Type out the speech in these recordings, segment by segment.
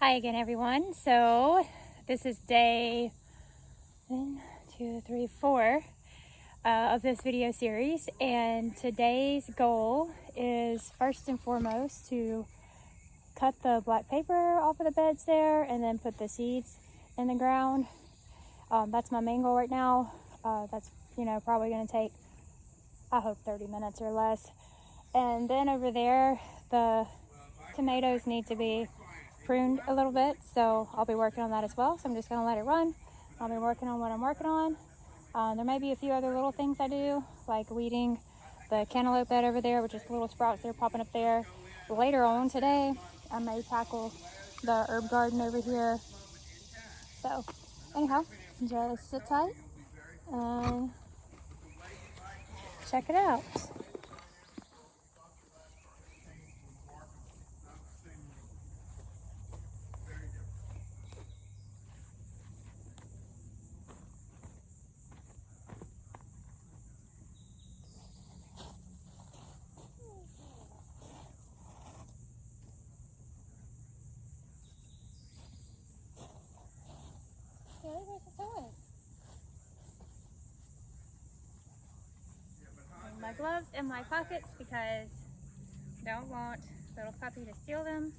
Hi again, everyone. So this is day 4 of this video series, and today's goal is first and foremost to cut the black paper off of the beds there and then put the seeds in the ground. That's my main goal right now. That's probably going to take, I hope, 30 minutes or less. And then over there, the tomatoes need to be pruned a little bit, so I'll be working on that as well. So I'm just going to let it run. I'll be working on what I'm working on. There may be a few other little things I do, like weeding the cantaloupe bed over there, which is little sprouts that are popping up there. Later on today, I may tackle the herb garden over here. So anyhow, just sit tight and check it out. My gloves in my pockets because I don't want little puppy to steal them.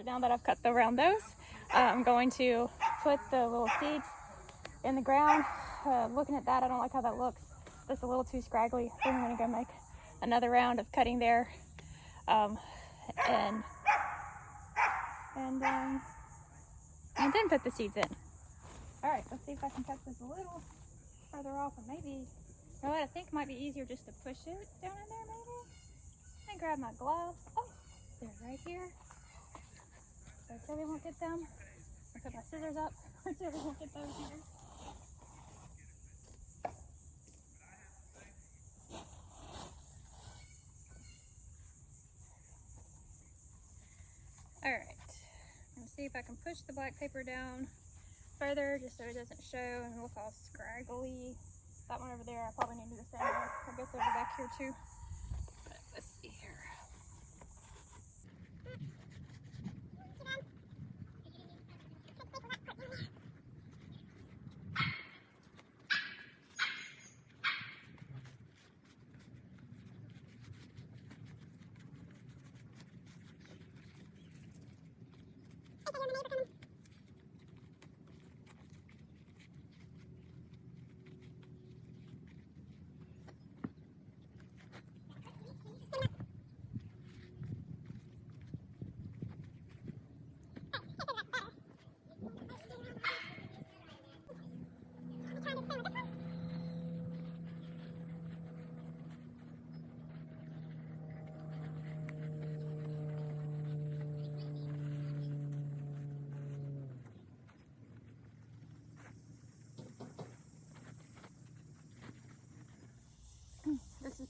Now that I've cut around those, I'm going to put the little seeds in the ground. Looking at that, I don't like how that looks. That's a little too scraggly. I think I'm going to go make another round of cutting there, and then put the seeds in. All right, let's see if I can cut this a little further off, or maybe, you know what, I think it might be easier just to push it down in there. Maybe. And grab my gloves. Oh, they're right here. So Tilly won't get them. I'll put my scissors up so Tilly won't get those either. Alright, I'm going to see if I can push the black paper down further just so it doesn't show and look all scraggly. That one over there, I probably need to do the same. I guess over back here too. But let's see here.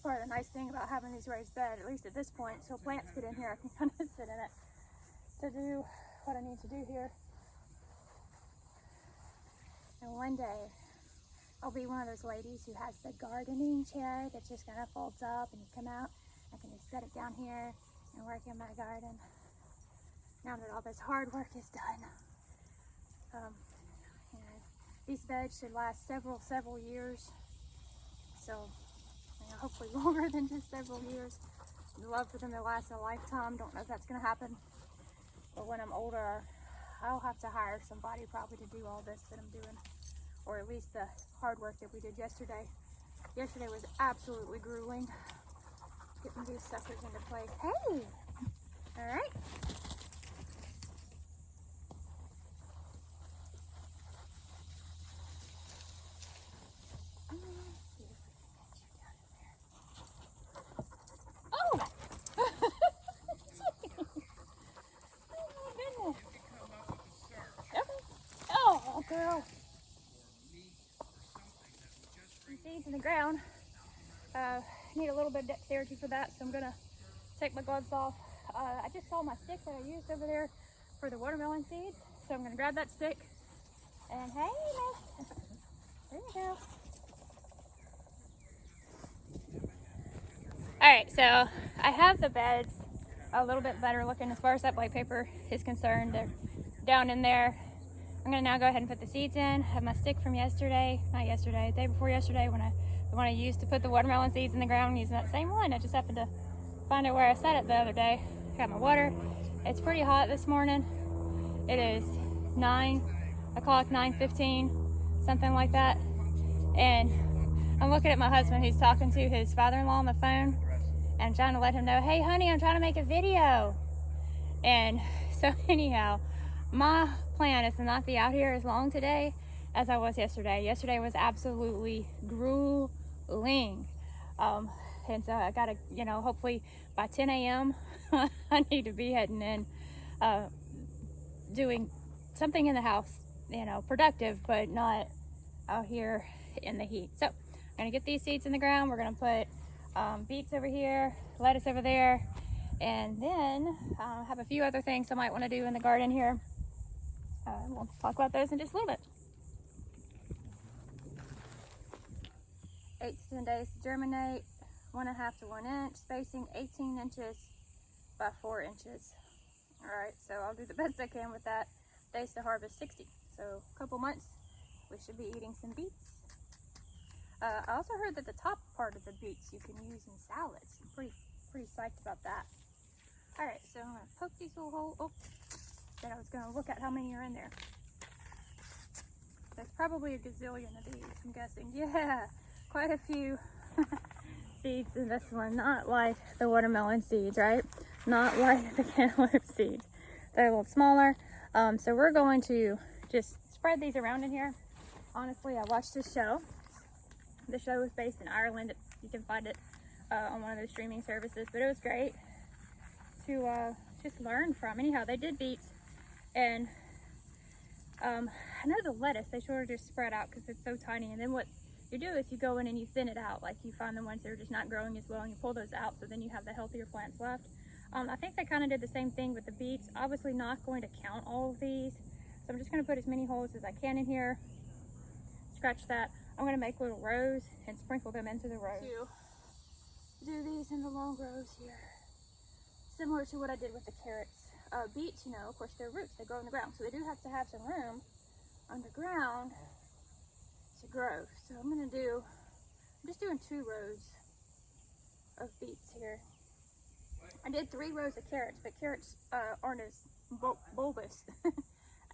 part of the nice thing about having these raised beds, at least at this point, so plants get in here, I can kind of sit in it to do what I need to do here. And one day, I'll be one of those ladies who has the gardening chair that just kind of folds up and you come out. I can just set it down here and work in my garden. Now that all this hard work is done. You know, these beds should last several years. So, you know, hopefully longer than just several years. I'd love for them to last a lifetime. Don't know if that's going to happen. But when I'm older, I'll have to hire somebody probably to do all this that I'm doing. Or at least the hard work that we did yesterday. Yesterday was absolutely grueling. Getting these suckers into place. Hey! Alright. Girl. Some seeds in the ground. Need a little bit of dexterity for that, so I'm gonna take my gloves off. I just saw my stick that I used over there for the watermelon seeds, so I'm gonna grab that stick and hey, miss, there you go. Alright, so I have the beds a little bit better looking as far as that white paper is concerned. They're down in there. I'm gonna now go ahead and put the seeds in. I have my stick from yesterday, not yesterday, the day before yesterday, the one I used to put the watermelon seeds in the ground. I'm using that same one. I just happened to find out where I set it the other day. Got my water. It's pretty hot this morning. It is 9 o'clock, 9:15, something like that. And I'm looking at my husband who's talking to his father-in-law on the phone and trying to let him know, hey honey, I'm trying to make a video. And so anyhow, my plan is to not be out here as long today as I was yesterday. Yesterday was absolutely grueling. And so I gotta, you know, hopefully by 10 a.m. I need to be heading in, doing something in the house, you know, productive, but not out here in the heat. So I'm gonna get these seeds in the ground. We're gonna put beets over here, lettuce over there, and then have a few other things I might want to do in the garden here. We'll talk about those in just a little bit. 8 to 10 days to germinate, 1.5 to 1 inch, spacing 18 inches by 4 inches. Alright, so I'll do the best I can with that. Days to harvest 60. So a couple months, we should be eating some beets. I also heard that the top part of the beets you can use in salads. I'm pretty psyched about that. Alright, so I'm going to poke these little holes. Oh, then I was going to look at how many are in there. There's probably a gazillion of these, I'm guessing. Yeah, quite a few seeds in this one. Not like the watermelon seeds, right? Not like the cantaloupe seeds. They're a little smaller. So we're going to just spread these around in here. Honestly, I watched this show. The show was based in Ireland. You can find it on one of those streaming services, but it was great to just learn from. Anyhow, they did beets, and I know the lettuce, they sort of just spread out because it's so tiny, and then what you do is you go in and you thin it out. Like you find the ones that are just not growing as well and you pull those out, so then you have the healthier plants left. I think they kind of did the same thing with the beets. Obviously not going to count all of these, so I'm just going to put as many holes as I can in here. Scratch that. I'm going to make little rows and sprinkle them into the rows. Do these in the long rows here, similar to what I did with the carrots. Beets, you know, of course, they're roots. They grow in the ground, so they do have to have some room underground to grow. So I'm just doing 2 rows of beets here. I did 3 rows of carrots, but carrots aren't as bulbous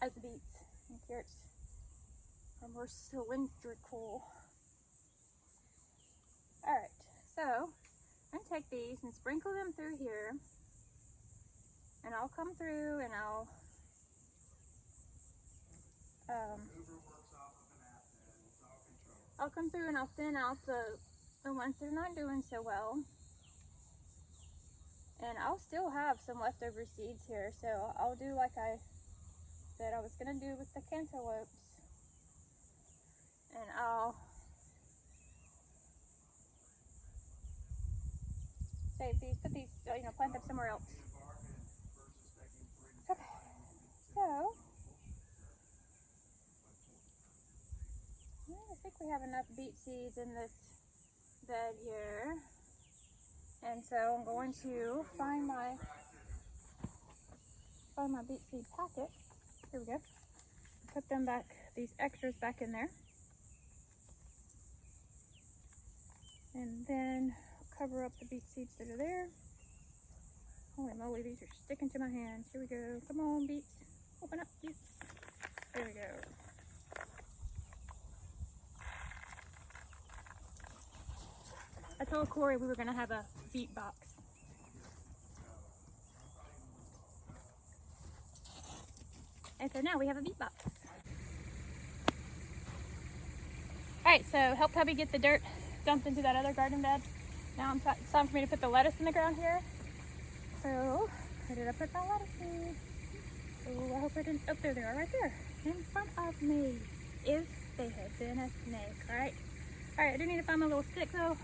as beets. And carrots are more cylindrical. Alright, so I'm going to take these and sprinkle them through here. And I'll come through and I'll come through and I'll thin out the ones that are not doing so well. And I'll still have some leftover seeds here, so I'll do like I said I was going to do with the cantaloupes. And I'll save these, put these, plant them somewhere else. Okay, so I think we have enough beet seeds in this bed here. And so I'm going to find my beet seed packet. Here we go. Put them back, these extras back in there. And then cover up the beet seeds that are there. Holy moly, these are sticking to my hands. Here we go. Come on, beets. Open up, beets. There we go. I told Corey we were going to have a beet box. And so now we have a beet box. Alright, so help hubby get the dirt dumped into that other garden bed. Now it's time for me to put the lettuce in the ground here. So, where did I put that lettuce in? Oh, I hope I didn't. Oh, there they are, right there, in front of me. If they had been a snake, right? Alright, I do need to find my little stick though.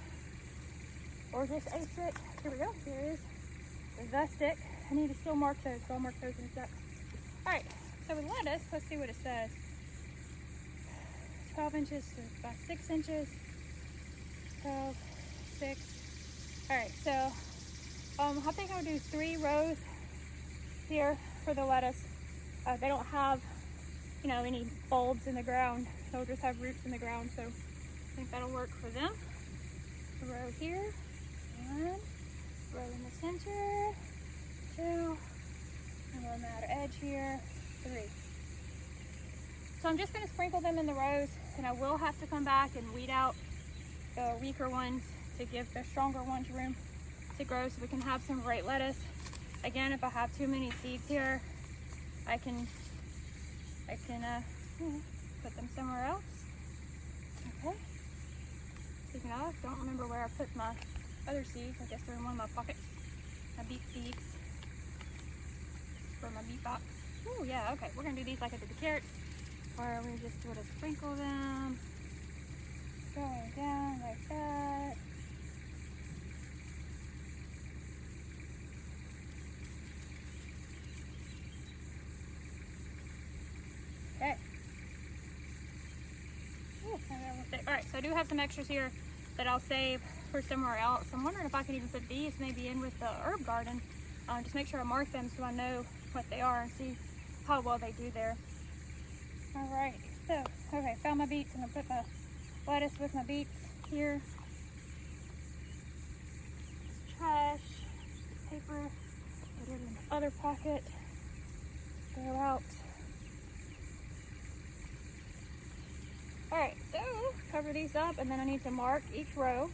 Or just a stick. Here we go. Here it is. The stick. I need to still mark those, so I'll mark those in a sec. Alright, so with lettuce, let's see what it says. 12 inches by 6 inches. 12, 6. Alright, so I think I'll do 3 rows here for the lettuce. They don't have, any bulbs in the ground. They'll just have roots in the ground, so I think that'll work for them. A row here, 1, row in the center, 2, and on the outer edge here, 3. So I'm just going to sprinkle them in the rows, and I will have to come back and weed out the weaker ones to give the stronger ones room to grow so we can have some great lettuce. Again, if I have too many seeds here, I can put them somewhere else. Okay. Speaking of, don't remember where I put my other seeds. I guess they're in one of my pockets. My beet seeds for my beet box. Oh yeah, okay. We're gonna do these like I did the carrots, where we just sort of sprinkle them, going down like that. Okay. Alright, so I do have some extras here that I'll save for somewhere else. I'm wondering if I could even put these maybe in with the herb garden. Just make sure I mark them so I know what they are and see how well they do there. Alright, so, okay, found my beets. I'm going to put my lettuce with my beets here. Trash, paper, put it in the other pocket, go out. Alright, so cover these up, and then I need to mark each row.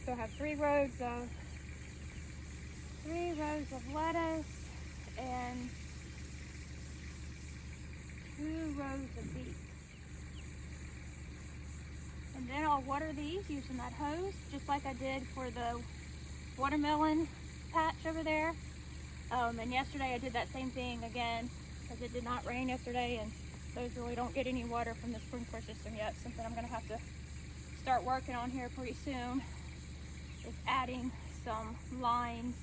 So I have 3 rows of lettuce and 2 rows of beets. And then I'll water these using that hose, just like I did for the watermelon patch over there. And yesterday I did that same thing again, because it did not rain yesterday, and those really don't get any water from the sprinkler system yet. Something I'm going to have to start working on here pretty soon is adding some lines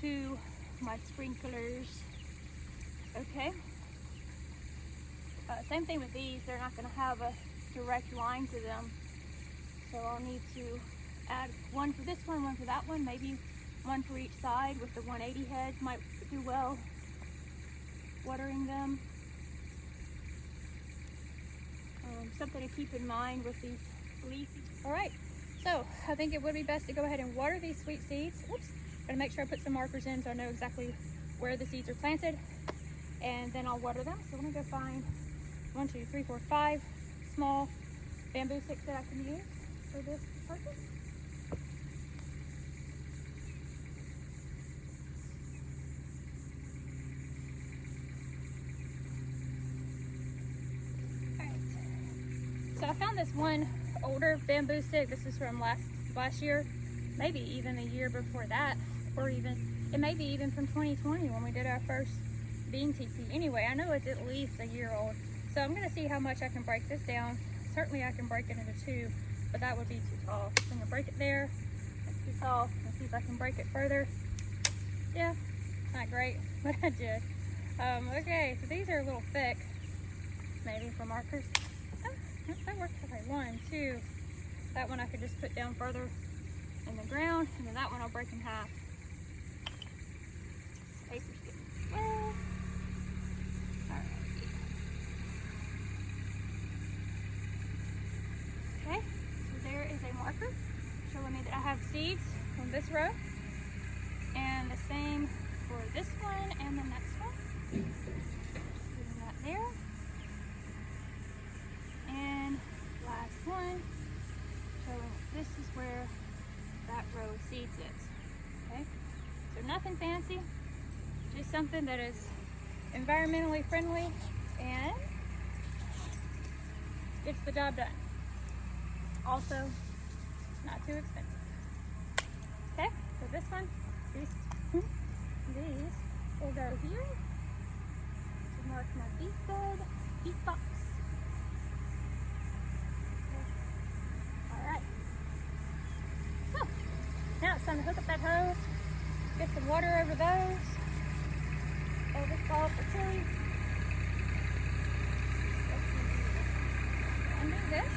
to my sprinklers. Okay. Same thing with these. They're not going to have a direct line to them. So I'll need to add one for this one for that one, maybe one for each side with the 180 heads. Might do well watering them. Something to keep in mind with these leaves. Alright, so I think it would be best to go ahead and water these sweet seeds. Oops, gotta make sure I put some markers in so I know exactly where the seeds are planted, and then I'll water them. So let me go find 1, 2, 3, 4, 5 small bamboo sticks that I can use for this purpose. So I found this one older bamboo stick. This is from last year, maybe even the year before that, or even, it may be even from 2020 when we did our first bean TP. Anyway, I know it's at least a year old. So I'm gonna see how much I can break this down. Certainly I can break it into 2, but that would be too tall. So I'm gonna break it there. That's too tall. Let's See if I can break it further. Yeah, not great, but I did. Okay, so these are a little thick, maybe for markers. Oh, yep, that works. Okay, 1, 2. That one I could just put down further in the ground, and then that one I'll break in half. Paper's getting wet. Alright. Okay, so there is a marker showing me that I have seeds on this row. And the same for this one and the next one. Putting that there. And last one. So this is where that row of seeds is. Okay? So nothing fancy. Just something that is environmentally friendly and gets the job done. Also, not too expensive. Okay, so this one, these will go here to mark my beef bed, beef box. Okay. Alright. So, now it's time to hook up that hose, get some water over those. Oh, this ball for Tilly. Undo this.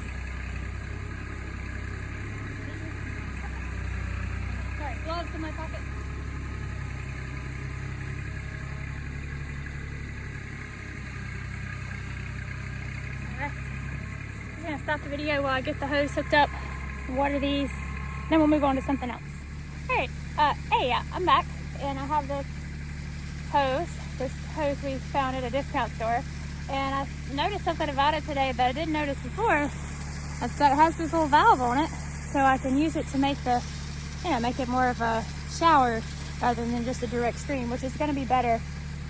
Sorry, gloves in my pocket. Alright. I'm gonna stop the video while I get the hose hooked up, water these, then we'll move on to something else. Alright, hey, I'm back, and I have this hose we found at a discount store, and I noticed something about it today that I didn't notice before. That's that it has this little valve on it, so I can use it to make the, make it more of a shower rather than just a direct stream, which is going to be better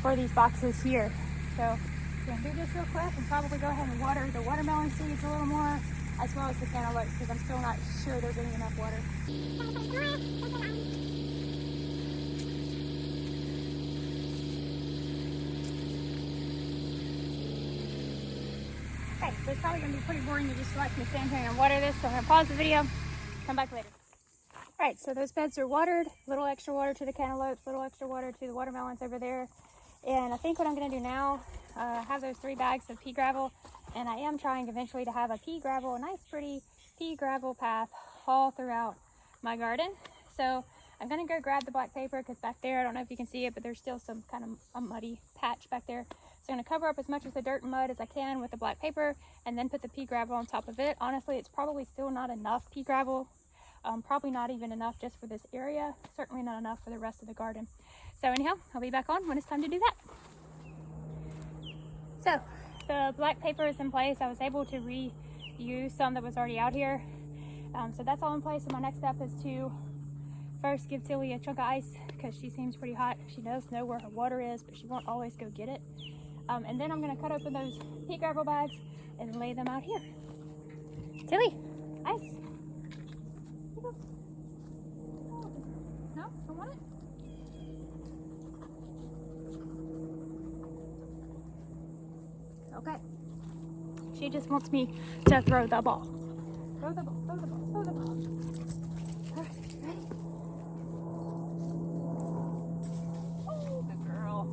for these boxes here. So I'm going to do this real quick and probably go ahead and water the watermelon seeds a little more, as well as the cantaloupes, because I'm still not sure they're getting enough water. Okay, so it's probably going to be pretty boring to just watch me stand here and water this, so I'm going to pause the video, come back later. Alright, so those beds are watered, a little extra water to the cantaloupes, a little extra water to the watermelons over there. And I think what I'm going to do now, I have those 3 bags of pea gravel, and I am trying eventually to have a pea gravel, a nice pretty pea gravel path all throughout my garden. So I'm going to go grab the black paper, because back there, I don't know if you can see it, but there's still some kind of a muddy patch back there. So I'm going to cover up as much of the dirt and mud as I can with the black paper, and then put the pea gravel on top of it. Honestly, it's probably still not enough pea gravel. Probably not even enough just for this area. Certainly not enough for the rest of the garden. So anyhow, I'll be back on when it's time to do that. So the black paper is in place. I was able to reuse some that was already out here. So that's all in place. So my next step is to first give Tilly a chunk of ice, because she seems pretty hot. She does know where her water is, but she won't always go get it. And then I'm going to cut open those pea gravel bags and lay them out here. Tilly, ice. No, don't want it? Okay. She just wants me to throw the ball. Throw the ball, throw the ball, throw the ball. All right, ready? Oh, good girl.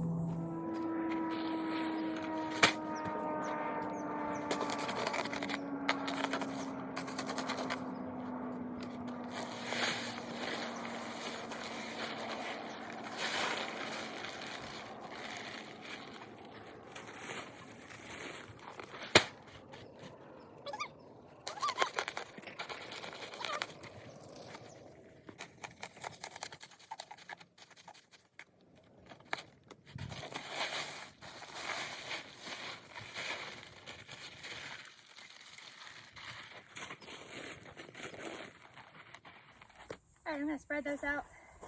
Alright, I'm going to spread those out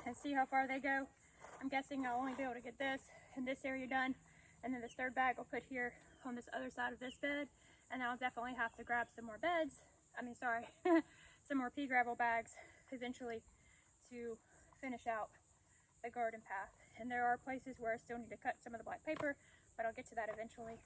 and see how far they go. I'm guessing I'll only be able to get this and this area done, and then this third bag I'll put here on this other side of this bed, and then I'll definitely have to grab some more some more pea gravel bags eventually to finish out the garden path. And there are places where I still need to cut some of the black paper, but I'll get to that eventually.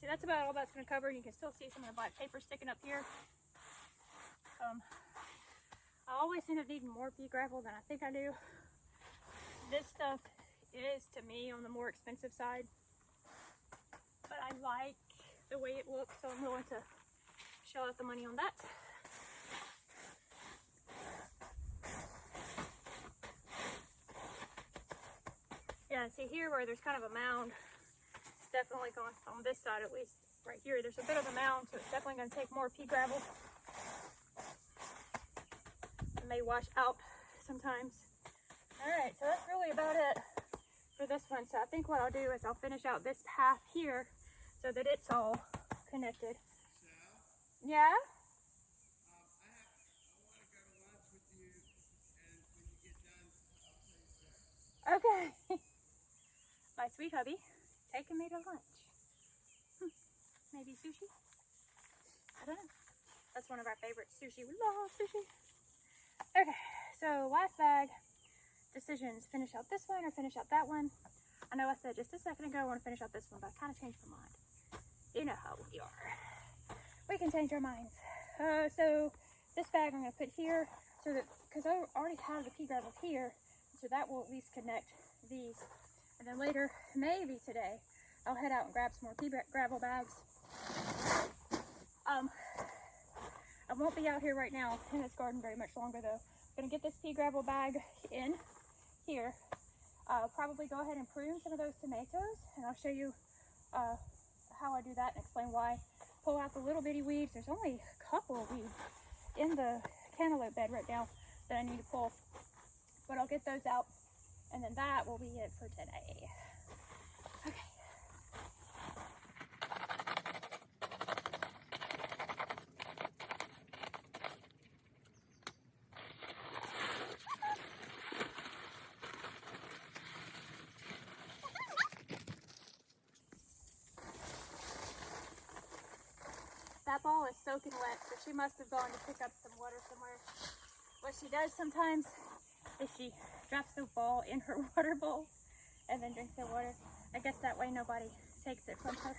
see, that's about all that's going to cover. You can still see some of the black paper sticking up here. I always end up needing more pea gravel than I think I do. This stuff is, to me, on the more expensive side, but I like the way it looks, so I'm willing to shell out the money on that. Yeah, see here where there's kind of a mound, it's definitely going, on this side at least, right here, there's a bit of a mound, so it's definitely going to take more pea gravel. It may wash out sometimes. Alright, so that's really about it for this one. So I think what I'll do is I'll finish out this path here so that it's all connected. So, yeah? Okay. My sweet hubby taking me to lunch. Maybe sushi? I don't know. That's one of our favorites. Sushi. We love sushi. Okay, so last bag. Decisions. Finish out this one or finish out that one. I know I said just a second ago I want to finish out this one, but I kind of changed my mind. You know how we are. We can change our minds. So this bag I'm going to put here so that, because I already have the pea gravel here, so that will at least connect these. And then later, maybe today, I'll head out and grab some more pea gravel bags. I won't be out here right now in this garden very much longer though. I'm going to get this pea gravel bag in here. I'll probably go ahead and prune some of those tomatoes, and I'll show you how I do that and explain why. Pull out the little bitty weeds. There's only a couple of weeds in the cantaloupe bed right now that I need to pull, but I'll get those out, and then that will be it for today. Okay. That ball is soaking wet, so she must have gone to pick up some water somewhere. What she does sometimes is she drops the ball in her water bowl and then drinks the water. I guess that way nobody takes it from her.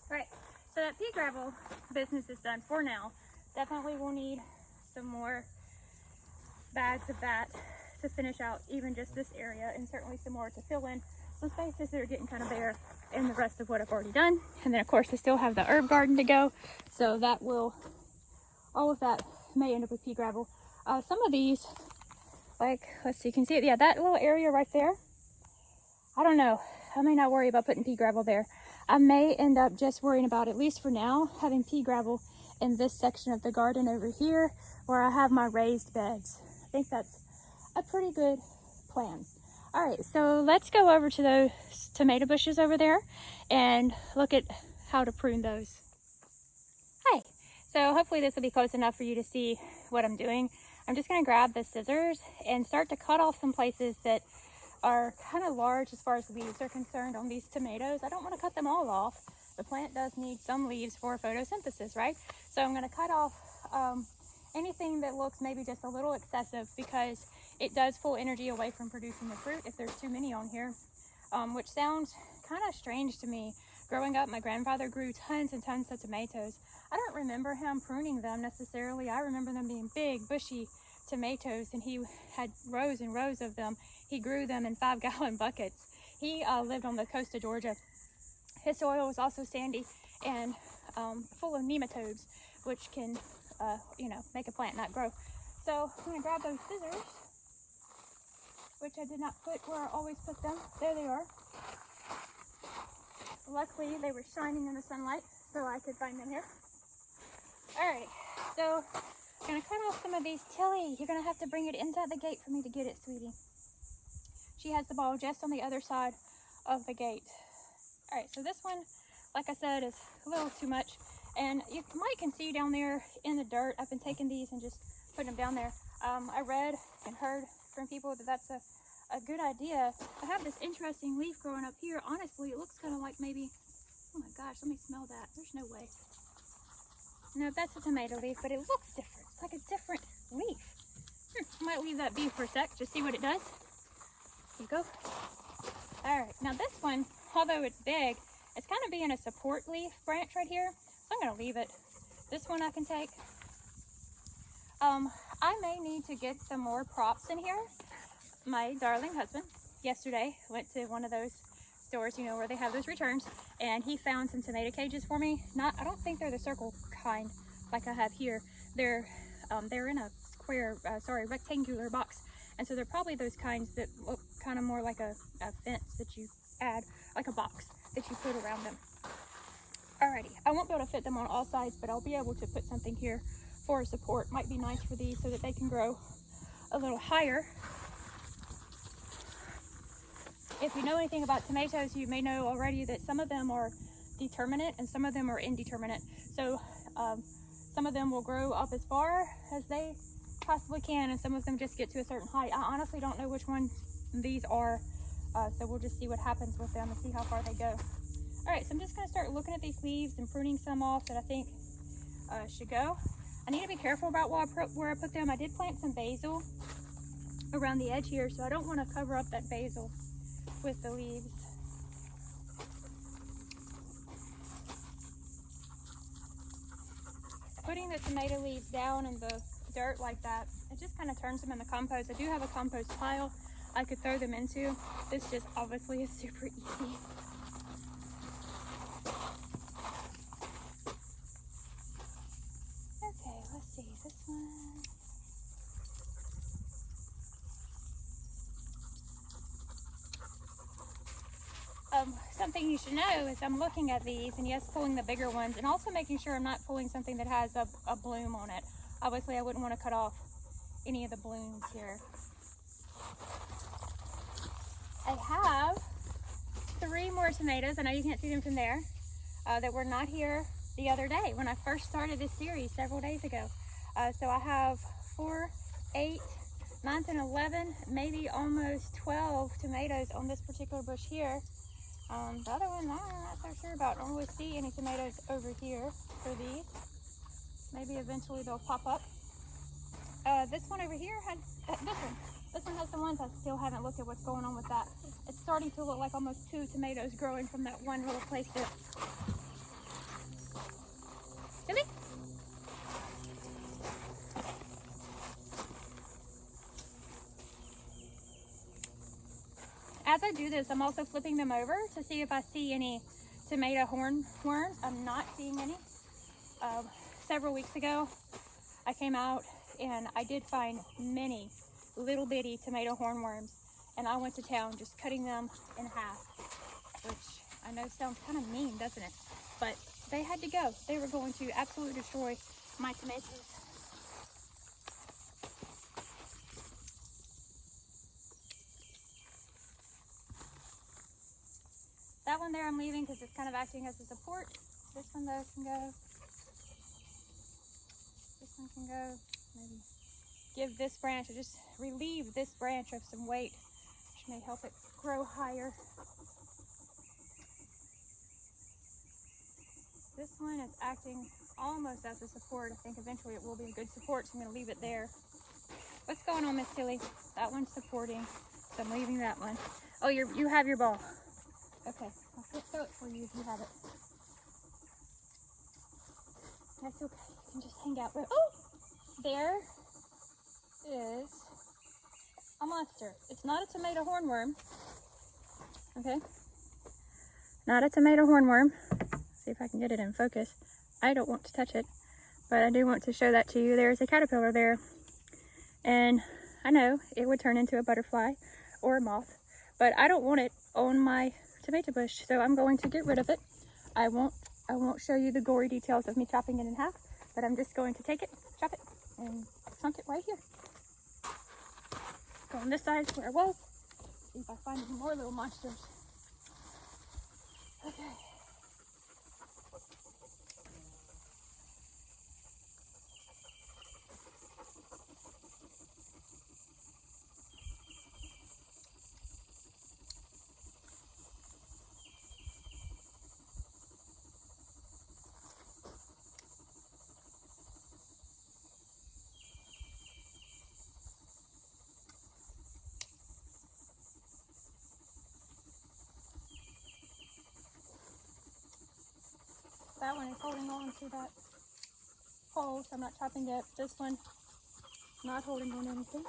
Right, so that pea gravel business is done for now. Definitely will need some more bags of that to finish out even just this area, and certainly some more to fill in some spaces that are getting kind of bare in the rest of what I've already done. And then of course I still have the herb garden to go, so that will, all of that may end up with pea gravel. Some of these, like, let's see, you can see it, yeah, that little area right there, I don't know, I may not worry about putting pea gravel there. I may end up just worrying about, at least for now, having pea gravel in this section of the garden over here where I have my raised beds. I think that's a pretty good plan. All right, so let's go over to those tomato bushes over there and look at how to prune those. Hi, so hopefully this will be close enough for you to see what I'm doing. I'm just gonna grab the scissors and start to cut off some places that are kind of large as far as leaves are concerned on these tomatoes. I don't want to cut them all off. The plant does need some leaves for photosynthesis, right? So I'm going to cut off anything that looks maybe just a little excessive, because it does pull energy away from producing the fruit if there's too many on here, which sounds kind of strange to me. Growing up, my grandfather grew tons and tons of tomatoes. I don't remember him pruning them necessarily. I remember them being big, bushy tomatoes, and he had rows and rows of them. He grew them in 5-gallon buckets. He lived on the coast of Georgia. His soil was also sandy and full of nematodes, which can, make a plant not grow. So I'm gonna grab those scissors, which I did not put where I always put them. There they are. Luckily, they were shining in the sunlight, so I could find them here. All right, so I'm gonna cut off some of these. Tilly, you're gonna have to bring it inside the gate for me to get it, sweetie. She has the ball just on the other side of the gate. All right, so this one, like I said, is a little too much. And you can see down there in the dirt, I've been taking these and just putting them down there. I read and heard from people that that's a good idea. I have this interesting leaf growing up here. Honestly, it looks kind of like maybe Oh my gosh, let me smell that. There's no way. No, that's a tomato leaf, but it looks different. It's like a different leaf. I might leave that be for a sec, just see what it does. There you go. All right, now this one, although it's big, it's kind of being a support leaf branch right here. So I'm gonna leave it. This one I can take. I may need to get some more props in here. My darling husband yesterday went to one of those stores, you know, where they have those returns, and he found some tomato cages for me. I don't think they're the circle kind like I have here. They're in a rectangular box, and so they're probably those kinds that look kind of more like a fence that you add, like a box that you put around them. Alrighty, I won't be able to fit them on all sides, but I'll be able to put something here for support. Might be nice for these so that they can grow a little higher. If you know anything about tomatoes, you may know already that some of them are determinate and some of them are indeterminate. So some of them will grow up as far as they possibly can, and some of them just get to a certain height. I honestly don't know which ones these are, so we'll just see what happens with them and see how far they go. All right, so I'm just gonna start looking at these leaves and pruning some off that I think should go. I need to be careful about where I put them. I did plant some basil around the edge here, so I don't want to cover up that basil with the leaves. Putting the tomato leaves down in the dirt like that, it just kind of turns them into compost. I do have a compost pile I could throw them into. This just obviously is super easy. Okay, let's see, this one. Something you should know is I'm looking at these, and yes, pulling the bigger ones, and also making sure I'm not pulling something that has a bloom on it. Obviously, I wouldn't want to cut off any of the blooms here. I have 3 more tomatoes. I know you can't see them from there, that were not here the other day when I first started this series several days ago. So I have 4, 8, 9, and 11, maybe almost 12 tomatoes on this particular bush here. The other one, I'm not so sure about. I don't really see any tomatoes over here for these. Maybe eventually they'll pop up. This one over here had, this one has the ones I still haven't looked at what's going on with that. It's starting to look like almost 2 tomatoes growing from that one little place there. Silly? As I do this, I'm also flipping them over to see if I see any tomato hornworms. I'm not seeing any. Several weeks ago, I came out and I did find many little bitty tomato hornworms, and I went to town just cutting them in half, which I know sounds kind of mean, doesn't it? But they had to go. They were going to absolutely destroy my tomatoes. That one there I'm leaving because it's kind of acting as a support. This one though can go. This one can go. Maybe give this branch, or just relieve this branch of some weight, which may help it grow higher. This one is acting almost as a support. I think eventually it will be a good support, so I'm going to leave it there. What's going on, Miss Tilly? That one's supporting, so I'm leaving that one. Oh, you have your ball. Okay, I'll throw it for you if you have it. That's okay. You can just hang out with. Oh, there is a monster. It's not a tomato hornworm. Okay, not a tomato hornworm. See if I can get it in focus. I don't want to touch it, but I do want to show that to you. There's a caterpillar there, and I know it would turn into a butterfly or a moth, but I don't want it on my tomato bush, so I'm going to get rid of it. I won't show you the gory details of me chopping it in half, but I'm just going to take it, chop it, and chunk it right here. Go on this side where I was. See if I find any more little monsters. Okay. That one is holding on to that pole, so I'm not chopping it. This one, not holding on to anything.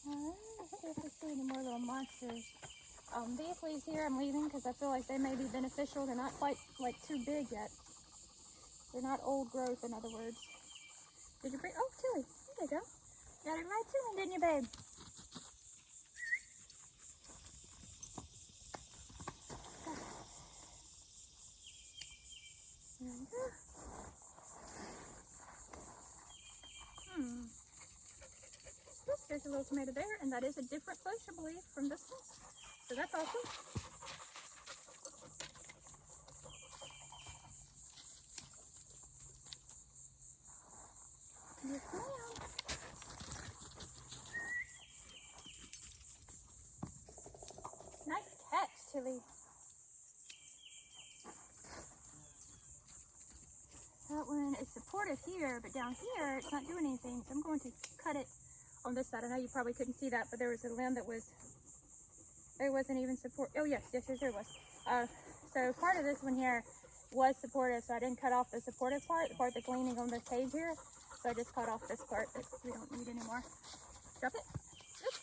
Alright, I wonder if I see any more little monsters. These leaves here I'm leaving because I feel like they may be beneficial. They're not quite like too big yet. They're not old growth, in other words. Did you bring? Oh, Tilly, there you go. Got it right to me, didn't you, babe? There we go. Oops, there's a little tomato there, and that is a different bush, I believe, from this one. So that's awesome. Yes, ma'am. Nice catch, Tilly. That one is supportive here, but down here it's not doing anything. So I'm going to cut it on this side. I know you probably couldn't see that, but there was a limb that there wasn't even support. Oh yes, there was. So part of this one here was supportive, so I didn't cut off the supportive part, the part that's leaning on this cage here. So I just cut off this part that we don't need anymore. Drop it. Oops.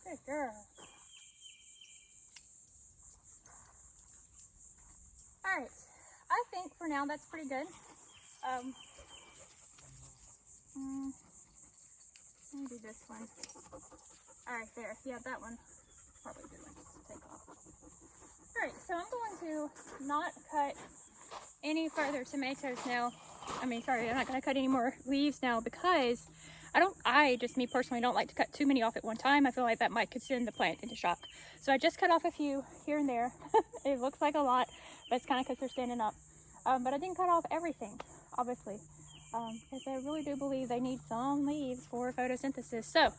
Good girl. Alright, I think for now that's pretty good. Let me do this one. Alright, there. Yeah, that one. Probably a good one to take off. Alright, so I'm going to not cut any further tomatoes now. I'm not going to cut any more leaves now because me personally don't like to cut too many off at one time. I feel like that might could send the plant into shock. So I just cut off a few here and there. It looks like a lot, but it's kind of because they're standing up. But I didn't cut off everything, obviously, because I really do believe they need some leaves for photosynthesis. So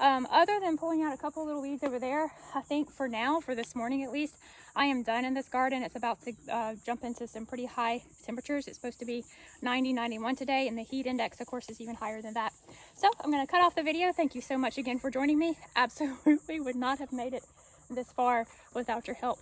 other than pulling out a couple little weeds over there, I think for now, for this morning at least, I am done in this garden. It's about to jump into some pretty high temperatures. It's supposed to be 90, 91 today, and the heat index, of course, is even higher than that. So I'm going to cut off the video. Thank you so much again for joining me. Absolutely would not have made it this far without your help.